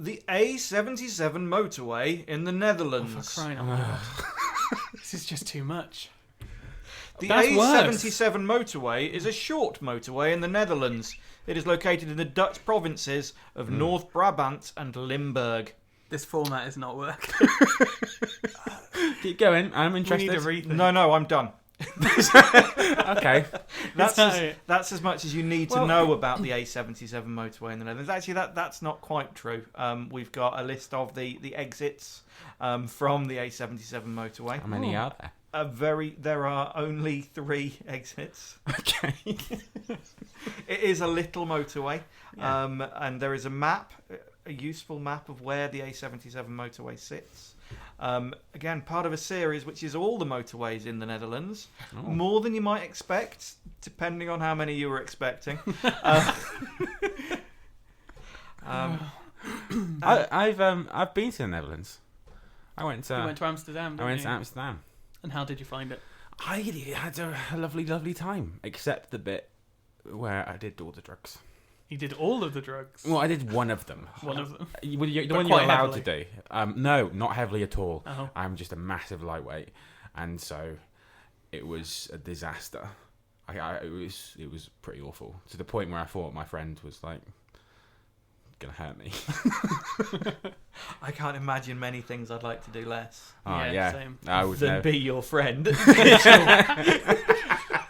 the A77 motorway in the Netherlands. Oh, for crying out loud. This is just too much. The That's A77 motorway is a short motorway in the Netherlands. It is located in the Dutch provinces of North Brabant and Limburg. This format is not working. Keep going. I'm We interested. need a rethink. No, I'm done. Okay. That's as much as you need to know about the A77 motorway in the Netherlands. Actually, that's not quite true. We've got a list of the exits from the A77 motorway. How many are there? There are only 3 exits. Okay. It is a little motorway, and there is a map, a useful map of where the A77 motorway sits. Again, part of a series which is all the motorways in the Netherlands. Oh. More than you might expect, depending on how many you were expecting. I've been to the Netherlands. I went to You went to Amsterdam, didn't I went you? to Amsterdam. And how did you find it? I had a lovely, lovely time, except the bit where I did all the drugs. You did all of the drugs. Well, I did one of them. One of them. The But one you're quite allowed heavily. to do. No, not heavily at all. Oh. I'm just a massive lightweight, and so it was a disaster. It was pretty awful, to the point where I thought my friend was like gonna hurt me. I can't imagine many things I'd like to do less Yeah, same. I would than know. be your friend.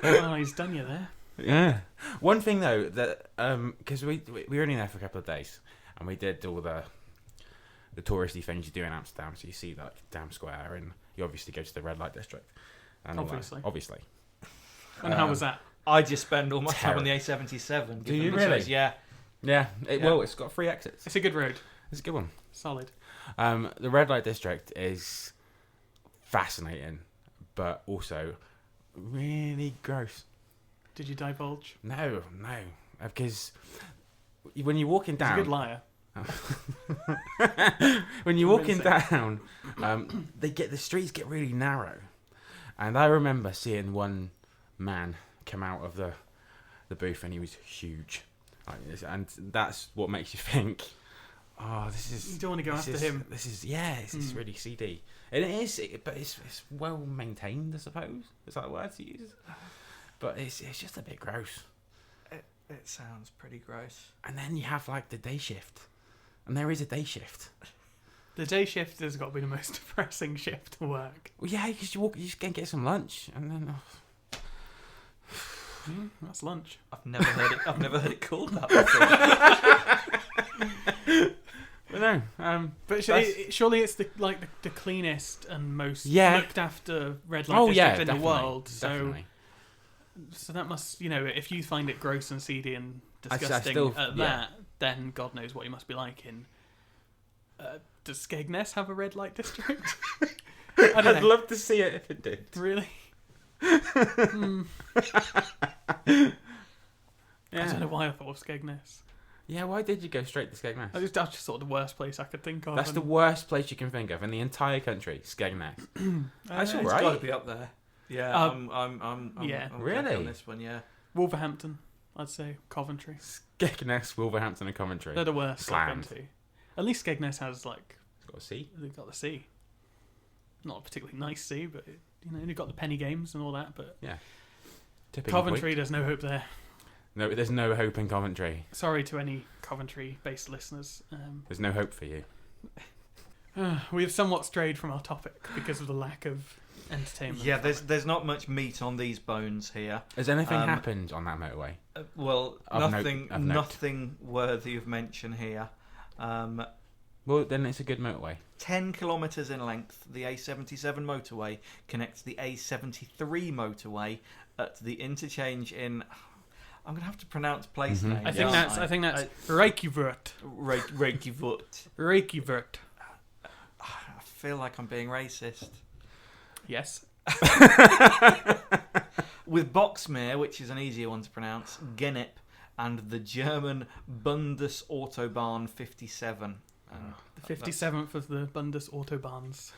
Oh, he's done you there. Yeah. One thing though, that because we were only there for a couple of days, and we did all the touristy things you do in Amsterdam. So you see like Dam Square, and you obviously go to the red light district. And all that. Obviously. And how was that? I just spend all my time on the A77. Do you given the really? choice. Yeah. Yeah. Well, it's got 3 exits. It's a good road. It's a good one. Solid. The red light district is fascinating, but also really gross. Did you divulge? No, because when you're walking He's a down, good liar. when you're walking down, the streets get really narrow, and I remember seeing one man come out of the booth, and he was huge, and that's what makes you think, oh, this is. You don't want to go after him. This is really seedy, and it is, but it's well maintained, I suppose. Is that the word to use? But it's just a bit gross. It sounds pretty gross. And then you have like the day shift, and there is a day shift. The day shift has got to be the most depressing shift to work. Well, yeah, because you just go and get some lunch, and then That's lunch. I've never heard it called that before. but no. But surely it's the cleanest and most Yeah. looked after red light district in the world. Definitely. So that must, if you find it gross and seedy and I disgusting still- at that, then God knows what you must be like in. Does Skegness have a red light district? I don't I'd know. love to see it if it did. Really? I don't know why I thought of Skegness. Yeah, why did you go straight to Skegness? That's just sort of the worst place I could think of. That's the worst place you can think of in the entire country, Skegness. That's all It's right. got to be up there. Yeah, I'm yeah. Really? on this one. Yeah. Wolverhampton, I'd say. Coventry. Skegness, Wolverhampton, and Coventry. They're the worst I've been Slammed. to. At least Skegness has It's got a C. they've got the sea. Not a particularly nice sea, but you've got the penny games and all that. But Tipping Coventry, point. there's no hope there. No, there's no hope in Coventry. Sorry to any Coventry-based listeners. There's no hope for you. We have somewhat strayed from our topic because of the lack of entertainment. Yeah, there's not much meat on these bones here. Has anything happened on that motorway? Well, Of nothing note. nothing worthy of mention here. Well, then it's a good motorway. 10 kilometres in length, the A77 motorway connects the A73 motorway at the interchange in. I'm gonna have to pronounce place names. I think that's Reykjavik. Reykjavik. Reykjavik. I feel like I'm being racist. Yes. With Boxmeer, which is an easier one to pronounce, Genep, and the German Bundesautobahn 57. The 57th of the Bundesautobahns.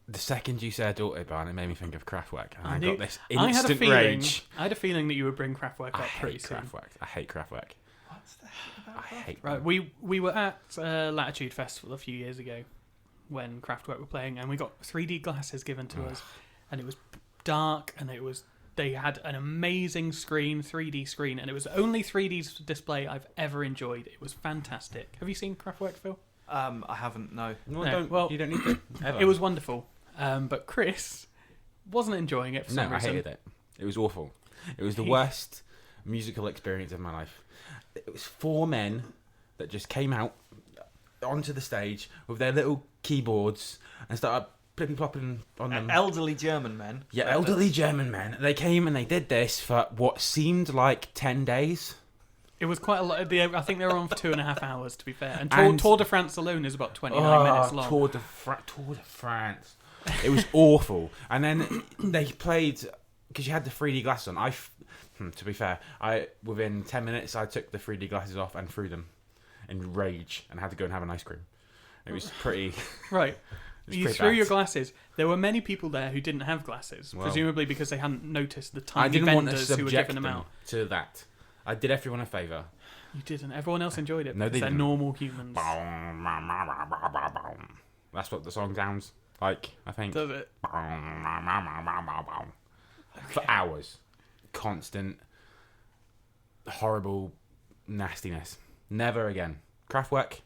The second you said Autobahn, it made me think of Kraftwerk, and I knew- got this I had a instant feeling. rage. I had a feeling that you would bring Kraftwerk I up pretty hate soon. Kraftwerk. I hate Kraftwerk. What's the heck about I hate Right, we were at Latitude Festival a few years ago when Kraftwerk were playing, and we got 3D glasses given to us, and it was dark, and they had an amazing screen, 3D screen, and it was the only 3D display I've ever enjoyed. It was fantastic. Have you seen Kraftwerk, Phil? I haven't. No. No, you don't need to. Ever. It was wonderful, but Chris wasn't enjoying it for some reason. I hated it. It was awful. It was the worst musical experience of my life. It was 4 men that just came out onto the stage with their little keyboards and started plippy-plopping on them. Elderly German men. Yeah, elderly German men. They came and they did this for what seemed like 10 days. It was quite a lot. I think they were on for 2.5 hours, to be fair. And And- Tour de France alone is about 29 minutes long. Tour de France. It was awful. And then they played, because you had the 3D glasses on. To be fair, within 10 minutes I took the 3D glasses off and threw them in rage and had to go and have an ice cream. It was pretty... Right. was You pretty threw bad. your glasses. There were many people there who didn't have glasses, Well, presumably because they hadn't noticed the I tiny didn't want to vendors who were subject giving them them out. to that. I did everyone a favour. You didn't. Everyone else enjoyed it No, because they they're didn't. normal humans. That's what the song sounds like, I think. Does it? For hours. Constant, horrible nastiness. Never again. Kraftwerk?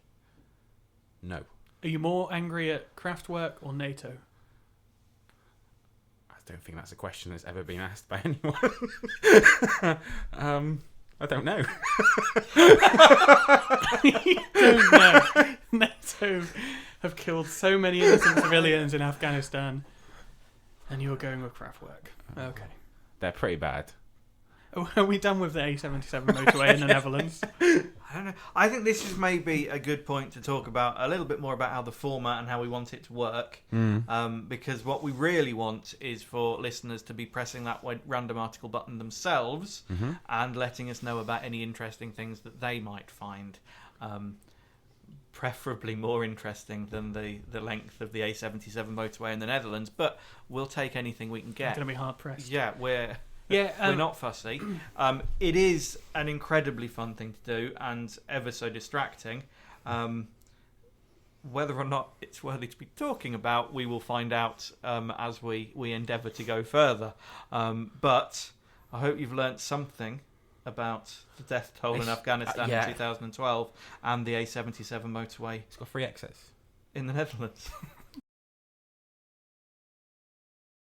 No. Are you more angry at Kraftwerk or NATO? I don't think that's a question that's ever been asked by anyone. I don't know. You don't know. NATO have killed so many innocent civilians in Afghanistan, and you're going with Kraftwerk. Okay. They're pretty bad. Are we done with the A77 motorway in the Netherlands? I don't know. I think this is maybe a good point to talk about a little bit more about how the format and how we want it to work. Because what we really want is for listeners to be pressing that random article button themselves and letting us know about any interesting things that they might find. Preferably more interesting than the length of the A77 motorway in the Netherlands, but we'll take anything we can I'm get. going to be hard pressed. Yeah, we're Yeah, not fussy. It is an incredibly fun thing to do and ever so distracting. Whether or not it's worthy to be talking about, we will find out as we endeavour to go further. But I hope you've learnt something about the death toll in Afghanistan in 2012 and the A77 motorway It's got free access. in the Netherlands.